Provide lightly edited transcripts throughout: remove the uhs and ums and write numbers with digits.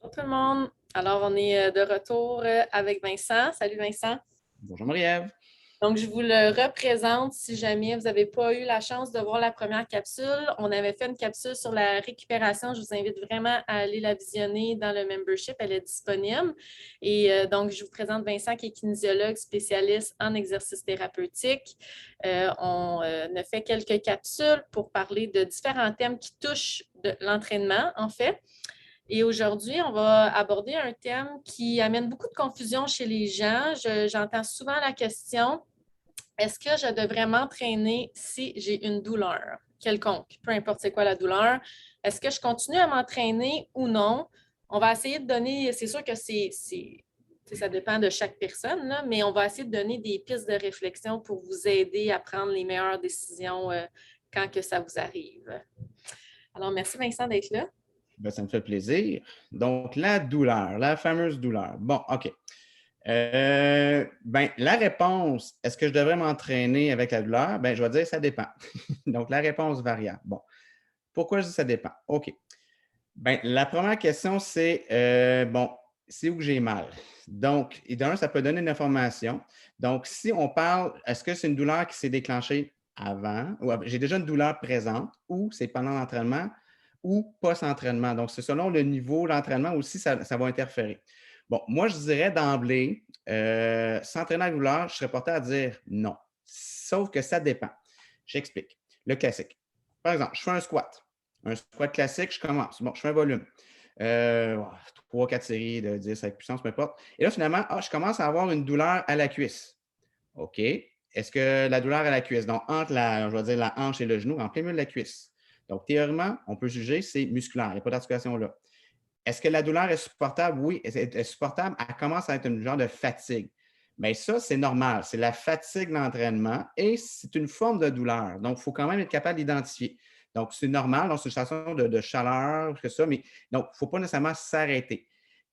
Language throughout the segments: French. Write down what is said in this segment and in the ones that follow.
Bonjour tout le monde. Alors, on est de retour avec Vincent. Salut Vincent. Bonjour Marie-Ève. Donc, je vous le représente si jamais vous n'avez pas eu la chance de voir la première capsule. On avait fait une capsule sur la récupération. Je vous invite vraiment à aller la visionner dans le membership. Elle est disponible. Et donc, je vous présente Vincent qui est kinésiologue spécialiste en exercice thérapeutique. On a fait quelques capsules pour parler de différents thèmes qui touchent de l'entraînement, en fait. Et aujourd'hui, on va aborder un thème qui amène beaucoup de confusion chez les gens. J'entends souvent la question, est-ce que je devrais m'entraîner si j'ai une douleur quelconque, peu importe c'est quoi la douleur? Est-ce que je continue à m'entraîner ou non? On va essayer de donner, c'est sûr que ça dépend de chaque personne, là, mais on va essayer de donner des pistes de réflexion pour vous aider à prendre les meilleures décisions quand que ça vous arrive. Alors, merci Vincent d'être là. Ben, ça me fait plaisir. Donc, la douleur, la fameuse douleur. Bon, OK. Ben, la réponse, est-ce que je devrais m'entraîner avec la douleur? Ben, je vais dire, ça dépend. Donc, la réponse variable. Bon, pourquoi je dis ça dépend? OK. Ben, la première question, c'est, bon, c'est où que j'ai mal? Donc, et d'un, ça peut donner une information. Donc, si on parle, est-ce que c'est une douleur qui s'est déclenchée avant, ou j'ai déjà une douleur présente, ou c'est pendant l'entraînement, ou post-entraînement. Donc, c'est selon le niveau de l'entraînement aussi, ça va interférer. Bon, moi, je dirais d'emblée, s'entraîner à la douleur, je serais porté à dire non. Sauf que ça dépend. J'explique. Le classique. Par exemple, je fais un squat. Un squat classique, je commence. Bon, je fais un volume. 3-4 séries de 10 avec puissance, peu importe. Et là, finalement, je commence à avoir une douleur à la cuisse. OK. Est-ce que la douleur à la cuisse, donc entre je vais dire la hanche et le genou, en plein milieu de la cuisse. Donc, théoriquement, on peut juger c'est musculaire. Il n'y a pas d'articulation là. Est-ce que la douleur est supportable? Oui, elle est supportable. Elle commence à être un genre de fatigue. Mais ça, c'est normal. C'est la fatigue de l'entraînement et c'est une forme de douleur. Donc, il faut quand même être capable d'identifier. Donc, c'est normal. Donc, c'est une sensation de chaleur, que ça, mais donc, il ne faut pas nécessairement s'arrêter.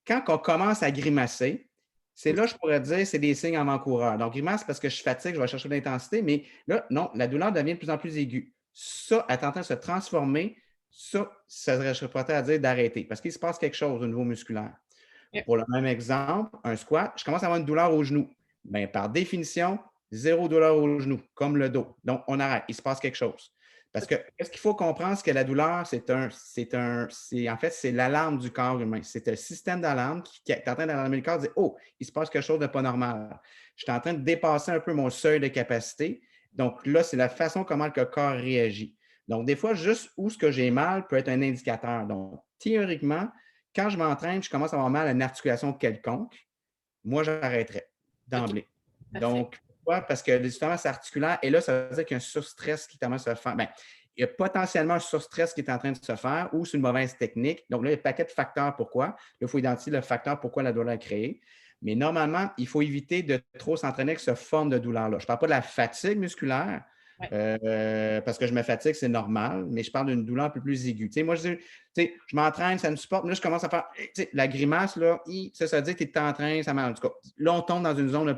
Quand on commence à grimacer, c'est là, je pourrais dire, c'est des signes avant-coureurs. Donc, grimace parce que je fatigue, je vais chercher de l'intensité, mais là, non, la douleur devient de plus en plus aiguë. Ça, elle est en train de se transformer. Ça serait prêt à dire d'arrêter parce qu'il se passe quelque chose au niveau musculaire. Yeah. Pour le même exemple, un squat, je commence à avoir une douleur au genou. Bien, par définition, zéro douleur au genou, comme le dos. Donc, on arrête. Il se passe quelque chose. Parce que qu'est-ce qu'il faut comprendre, c'est que la douleur, en fait, c'est l'alarme du corps humain. C'est un système d'alarme qui est en train d'alarmer le corps, dire oh, il se passe quelque chose de pas normal. Je suis en train de dépasser un peu mon seuil de capacité. Donc là, c'est la façon comment le corps réagit. Donc, des fois, juste où ce que j'ai mal peut être un indicateur. Donc, théoriquement, quand je m'entraîne, je commence à avoir mal à une articulation quelconque, moi, j'arrêterais OK, d'emblée. parfait. Donc, pourquoi? Parce que justement, c'est articulaire et là, ça veut dire qu'il y a un surstress qui commence à se faire. Bien, il y a potentiellement un surstress qui est en train de se faire ou c'est une mauvaise technique. Donc là, il y a un paquet de facteurs pourquoi. Là, il faut identifier le facteur pourquoi la douleur est créée. Mais normalement, il faut éviter de trop s'entraîner avec cette forme de douleur-là. Je ne parle pas de la fatigue musculaire, Ouais. parce que je me fatigue, c'est normal, mais je parle d'une douleur un peu plus aiguë. Tu sais, moi, je m'entraîne, ça me supporte, mais là, je commence à faire la grimace, là, ça veut dire que tu es en train, ça m'a. En tout cas, là, on tombe dans une zone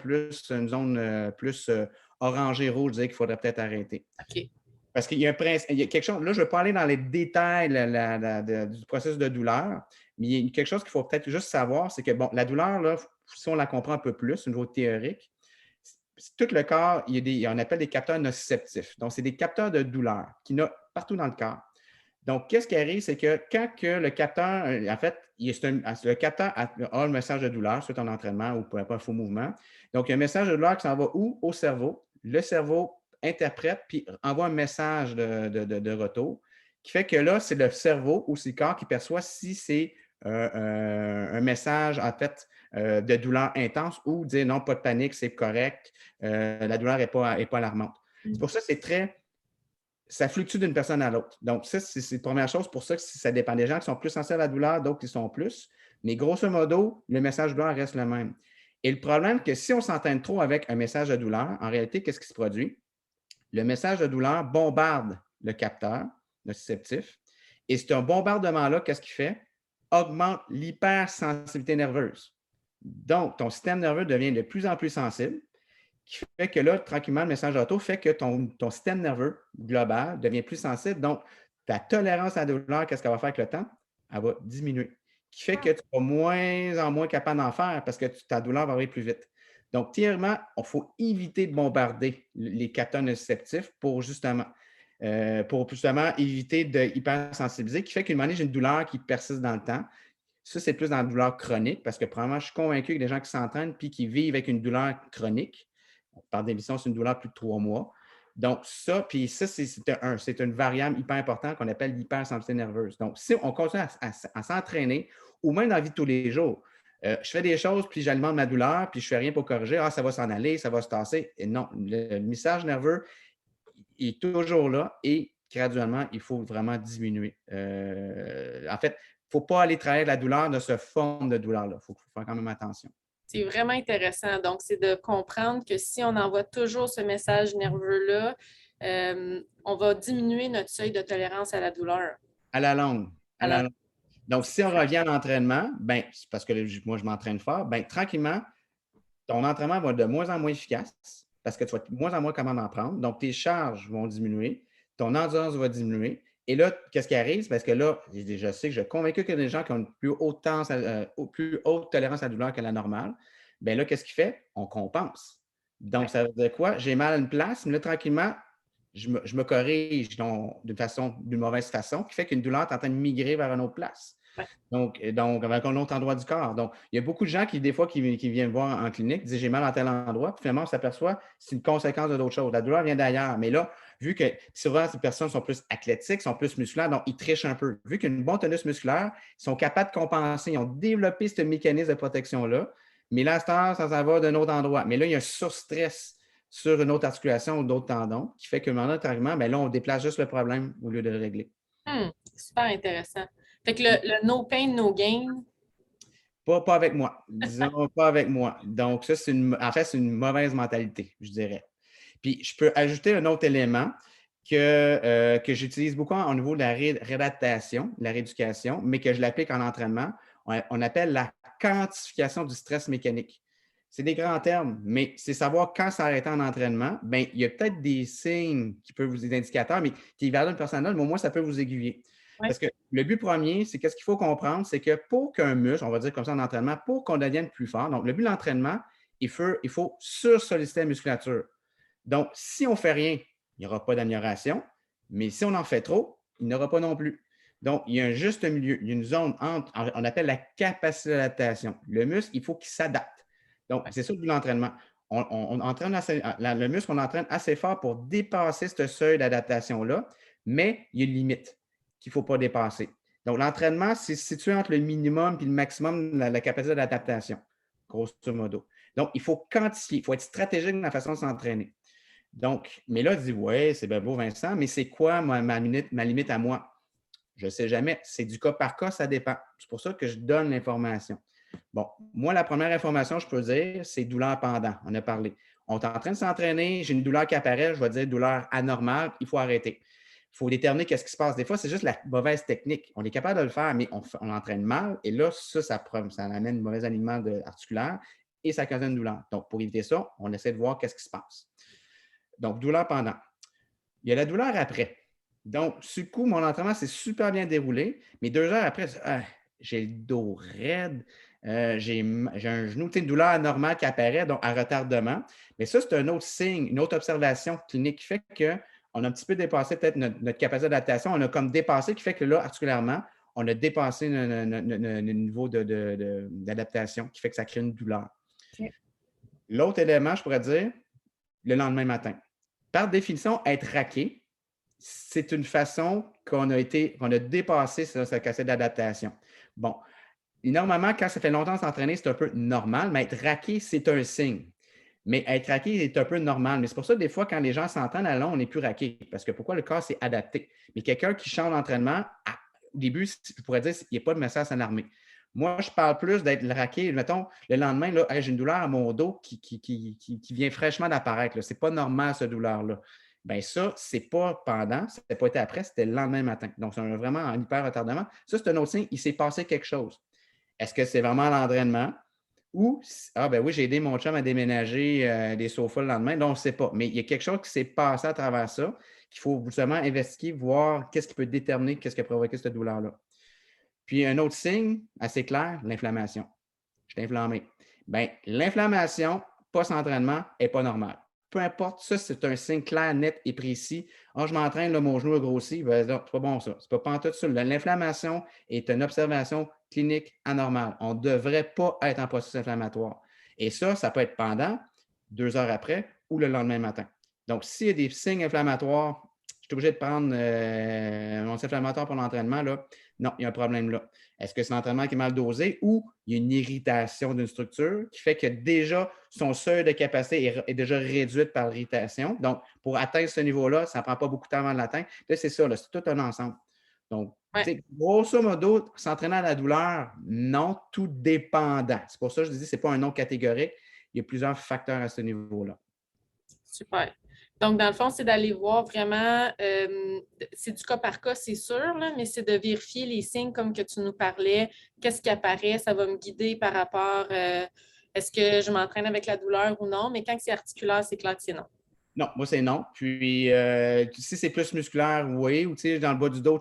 plus orangée rouge, je dirais qu'il faudrait peut-être arrêter. OK. Parce qu'il y a il y a quelque chose, là, je ne vais pas aller dans les détails du processus de douleur, mais il y a quelque chose qu'il faut peut-être juste savoir, c'est que, bon, la douleur, là, si on la comprend un peu plus au niveau théorique, tout le corps, on appelle des capteurs nociceptifs. Donc, c'est des capteurs de douleur qu'il y en a partout dans le corps. Donc, qu'est-ce qui arrive, c'est que quand que le capteur, en fait, le capteur a un message de douleur suite à un entraînement ou peu importe un faux mouvement. Donc, il y a un message de douleur qui s'en va où? Au cerveau. Le cerveau interprète puis envoie un message de retour qui fait que là, c'est le cerveau ou c'est le corps qui perçoit si c'est un message, en fait, de douleur intense ou dire non, pas de panique, c'est correct, la douleur n'est pas alarmante. C'est pour ça que ça fluctue d'une personne à l'autre. Donc, ça, c'est la première chose. Pour ça que ça dépend des gens qui sont plus sensibles à la douleur, d'autres qui sont plus. Mais grosso modo, le message de douleur reste le même. Et le problème, c'est que si on s'entraîne trop avec un message de douleur, en réalité, qu'est-ce qui se produit? Le message de douleur bombarde le capteur nociceptif. Et c'est un bombardement-là, qu'est-ce qu'il fait? Augmente l'hypersensibilité nerveuse. Donc, ton système nerveux devient de plus en plus sensible, qui fait que là, tranquillement, le message auto fait que ton système nerveux global devient plus sensible. Donc, ta tolérance à la douleur, qu'est-ce qu'elle va faire avec le temps? Elle va diminuer. qui fait que tu vas moins en moins capable d'en faire parce que ta douleur va arriver plus vite. Donc, théoriquement, il faut éviter de bombarder les capteurs nociceptifs pour justement éviter de hypersensibiliser, qui fait qu'une manière, j'ai une douleur qui persiste dans le temps. Ça, c'est plus dans la douleur chronique parce que probablement, je suis convaincu que les gens qui s'entraînent puis qui vivent avec une douleur chronique, par définition, c'est une douleur de plus de 3 mois. Donc, puis ça, c'est une variable hyper importante qu'on appelle l'hypersensibilité nerveuse. Donc, si on continue à s'entraîner, ou même dans la vie de tous les jours, je fais des choses, puis j'alimente ma douleur, puis je ne fais rien pour corriger, ça va s'en aller, ça va se tasser. Et non, le message nerveux est toujours là et graduellement, il faut vraiment diminuer. En fait, il ne faut pas aller travailler la douleur de ce forme de douleur-là. Il faut faire quand même attention. C'est vraiment intéressant. Donc, c'est de comprendre que si on envoie toujours ce message nerveux-là, on va diminuer notre seuil de tolérance à la douleur. À la longue. À la... Donc, si on revient à l'entraînement, ben, parce que moi, je m'entraîne fort, ben, tranquillement, ton entraînement va être de moins en moins efficace parce que tu vas être de moins en moins capable d'en prendre. Donc, tes charges vont diminuer, ton endurance va diminuer. Et là, qu'est-ce qui arrive? Parce que là, je sais que je suis convaincu qu'il y a des gens qui ont une plus haute tolérance à la douleur que la normale. Bien là, qu'est-ce qu'il fait? On compense. Donc, ça veut dire quoi? J'ai mal à une place, mais là, tranquillement, je me corrige d'une mauvaise façon, qui fait qu'une douleur est en train de migrer vers une autre place. Donc, avec un autre endroit du corps. Donc, il y a beaucoup de gens qui, des fois, qui viennent voir en clinique, disent j'ai mal à tel endroit, puis finalement, on s'aperçoit que c'est une conséquence de d'autres choses. La douleur vient d'ailleurs. Mais là, vu que souvent, ces personnes sont plus athlétiques, sont plus musculaires, donc ils trichent un peu. Vu qu'ils ont une bonne tonus musculaire, ils sont capables de compenser. Ils ont développé ce mécanisme de protection-là. Mais là, ça va d'un autre endroit. Mais là, il y a un surstress sur une autre articulation ou d'autres tendons qui fait que moment là, on déplace juste le problème au lieu de le régler. Super intéressant. Fait que le no pain, no gain. Pas avec moi. Disons pas avec moi. Donc, ça, c'est une mauvaise mentalité, je dirais. Puis, je peux ajouter un autre élément que j'utilise beaucoup au niveau de la réadaptation, la rééducation, mais que je l'applique en entraînement. On appelle la quantification du stress mécanique. C'est des grands termes, mais c'est savoir quand s'arrêter en entraînement. Bien, il y a peut-être des signes qui peuvent vous être indicateurs, mais qui varient d'une personne à l'autre, mais au moins, ça peut vous aiguiller. Ouais. Parce que le but premier, c'est qu'est-ce qu'il faut comprendre, c'est que pour qu'un muscle, on va dire comme ça en entraînement, pour qu'on devienne plus fort, donc le but de l'entraînement, il faut sursolliciter la musculature. Donc, si on ne fait rien, il n'y aura pas d'amélioration, mais si on en fait trop, il n'y aura pas non plus. Donc, il y a un juste milieu, il y a une zone entre, on appelle la capacité d'adaptation. Le muscle, il faut qu'il s'adapte. Donc, c'est ça le but de l'entraînement. On entraîne le muscle, on entraîne assez fort pour dépasser ce seuil d'adaptation-là, mais il y a une limite qu'il ne faut pas dépasser. Donc, l'entraînement, c'est situé entre le minimum et le maximum de la capacité d'adaptation, grosso modo. Donc, il faut quantifier, il faut être stratégique dans la façon de s'entraîner. Donc, mais là, tu dis, ouais, c'est bien beau, Vincent, mais c'est quoi ma limite à moi? Je ne sais jamais. C'est du cas par cas, ça dépend. C'est pour ça que je donne l'information. Bon, moi, la première information, je peux dire, c'est douleur pendant. On a parlé. On est en train de s'entraîner, j'ai une douleur qui apparaît, je vais dire douleur anormale, il faut arrêter. Il faut déterminer qu'est-ce qui se passe. Des fois, c'est juste la mauvaise technique. On est capable de le faire, mais on entraîne mal. Et là, ça amène un mauvais alignement articulaire et ça cause une douleur. Donc, pour éviter ça, on essaie de voir qu'est-ce qui se passe. Donc, douleur pendant. Il y a la douleur après. Donc, du coup, mon entraînement s'est super bien déroulé, mais 2 heures après, j'ai le dos raide, j'ai un genou, une douleur anormale qui apparaît, donc à retardement. Mais ça, c'est un autre signe, une autre observation clinique qui fait qu'on a un petit peu dépassé peut-être notre capacité d'adaptation. On a comme dépassé, qui fait que là, articulairement, on a dépassé notre niveau d'adaptation, qui fait que ça crée une douleur. Okay. L'autre élément, je pourrais dire, le lendemain matin. Par définition, être raqué, c'est une façon qu'on a dépassé sa capacité d'adaptation. Bon, normalement, quand ça fait longtemps s'entraîner, c'est un peu normal, mais être raqué, c'est un signe. Mais être raqué est un peu normal. Mais c'est pour ça que des fois, quand les gens s'entraînent à long, on n'est plus raqué. Parce que pourquoi le corps s'est adapté? Mais quelqu'un qui change d'entraînement, au début, je pourrais dire qu'il n'y a pas de message à l'armée. Moi, je parle plus d'être raqué. Mettons, le lendemain, là, j'ai une douleur à mon dos qui vient fraîchement d'apparaître. Ce n'est pas normal, cette douleur-là. Bien, ça, ce n'est pas pendant, ça n'a pas été après, c'était le lendemain matin. Donc, c'est vraiment en hyper retardement. Ça, c'est un autre signe, il s'est passé quelque chose. Est-ce que c'est vraiment l'entraînement ou, ben oui, j'ai aidé mon chum à déménager des sofas le lendemain, donc on ne sait pas. Mais il y a quelque chose qui s'est passé à travers ça qu'il faut justement investiguer, voir qu'est-ce qui peut déterminer qu'est-ce qui a provoqué cette douleur-là. Puis un autre signe assez clair, l'inflammation. Je suis inflammé. Bien, l'inflammation, post-entraînement, n'est pas normale. Peu importe, ça, c'est un signe clair, net et précis. Ah, je m'entraîne, là, mon genou a grossi. Ben, c'est pas bon, ça. C'est pas en tout ça. L'inflammation est une observation clinique anormale. On ne devrait pas être en processus inflammatoire. Et ça peut être pendant, 2 heures après ou le lendemain matin. Donc, s'il y a des signes inflammatoires, je suis obligé de prendre mon inflammatoire pour l'entraînement, là. Non, il y a un problème là. Est-ce que c'est l'entraînement qui est mal dosé ou il y a une irritation d'une structure qui fait que déjà son seuil de capacité est déjà réduite par l'irritation? Donc, pour atteindre ce niveau-là, ça ne prend pas beaucoup de temps avant de l'atteindre. Là, c'est ça, c'est tout un ensemble. Donc, Ouais. grosso modo, s'entraîner à la douleur, non, tout dépendant. C'est pour ça que je dis que ce n'est pas un nom catégorique. Il y a plusieurs facteurs à ce niveau-là. Super. Donc, dans le fond, c'est d'aller voir vraiment, c'est du cas par cas, c'est sûr, là, mais c'est de vérifier les signes comme que tu nous parlais, qu'est-ce qui apparaît, ça va me guider par rapport, est-ce que je m'entraîne avec la douleur ou non, mais quand c'est articulaire, c'est clair que c'est non. Non, moi, c'est non. Puis, si c'est plus musculaire, oui, ou dans le bas du dos,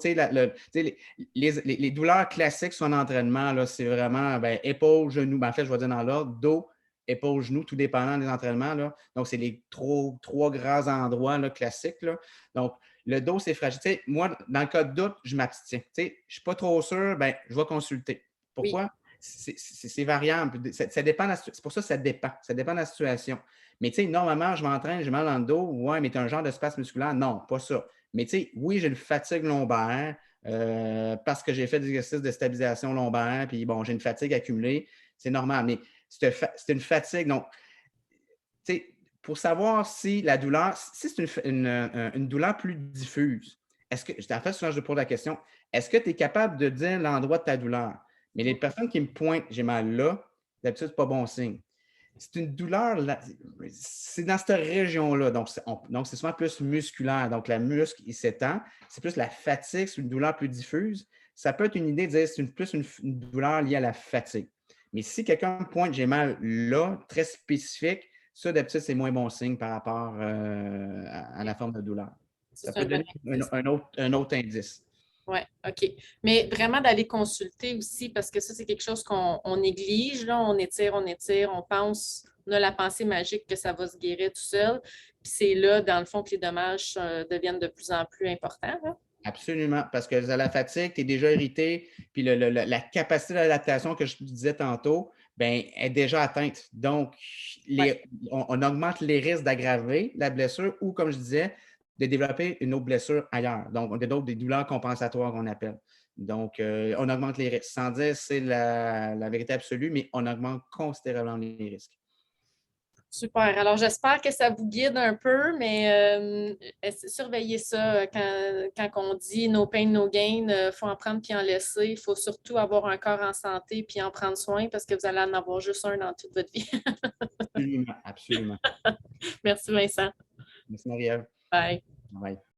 les douleurs classiques sur un entraînement, là, c'est vraiment épaules, genoux. En fait, je vais dire dans l'ordre, dos, épaules, genoux, tout dépendant des entraînements. Là. Donc, c'est les trois grands endroits là, classiques. Là. Donc, le dos, c'est fragile. Moi, dans le cas de doute, je m'abstiens. Je ne suis pas trop sûr, je vais consulter. Oui. Pourquoi? C'est variable. Ça dépend c'est pour ça que ça dépend. Ça dépend de la situation. Mais tu sais, normalement, je m'entraîne, j'ai mal dans le dos. Ouais, mais tu as un genre de spasme musculaire. Non, pas ça. Mais tu sais, oui, j'ai une fatigue lombaire parce que j'ai fait des exercices de stabilisation lombaire, puis bon, j'ai une fatigue accumulée. C'est normal. Mais c'est une fatigue. Donc, tu sais, pour savoir si la douleur, si c'est une douleur plus diffuse, est-ce que, en fait, souvent, je pose la question, est-ce que tu es capable de dire l'endroit de ta douleur? Mais les personnes qui me pointent, j'ai mal là, d'habitude, ce n'est pas bon signe. C'est une douleur, c'est dans cette région-là. Donc, c'est souvent plus musculaire. Donc, la muscle, il s'étend. C'est plus la fatigue, c'est une douleur plus diffuse. Ça peut être une idée de dire que c'est plus une douleur liée à la fatigue. Mais si quelqu'un me pointe, j'ai mal là, très spécifique, ça, d'habitude, c'est moins bon signe par rapport à la forme de douleur. Ça C'est peut un bon donner indice. un autre indice. Oui, OK. Mais vraiment d'aller consulter aussi, parce que ça, c'est quelque chose qu'on néglige. Là. On étire, on pense, on a la pensée magique que ça va se guérir tout seul. Puis c'est là, dans le fond, que les dommages deviennent de plus en plus importants. Là. Absolument, parce que la fatigue, tu es déjà irrité, puis la capacité d'adaptation que je te disais tantôt, est déjà atteinte. Donc, Ouais. on augmente les risques d'aggraver la blessure ou, comme je disais, de développer une autre blessure ailleurs. Donc, on a des douleurs compensatoires qu'on appelle. Donc, on augmente les risques. Sans dire que c'est la vérité absolue, mais on augmente considérablement les risques. Super. Alors, j'espère que ça vous guide un peu, mais surveillez ça quand on dit no pain, no gain. Il faut en prendre puis en laisser. Il faut surtout avoir un corps en santé puis en prendre soin parce que vous allez en avoir juste un dans toute votre vie. Absolument, absolument. Merci, Vincent. Merci, Marie-Ève. Bye. Bye.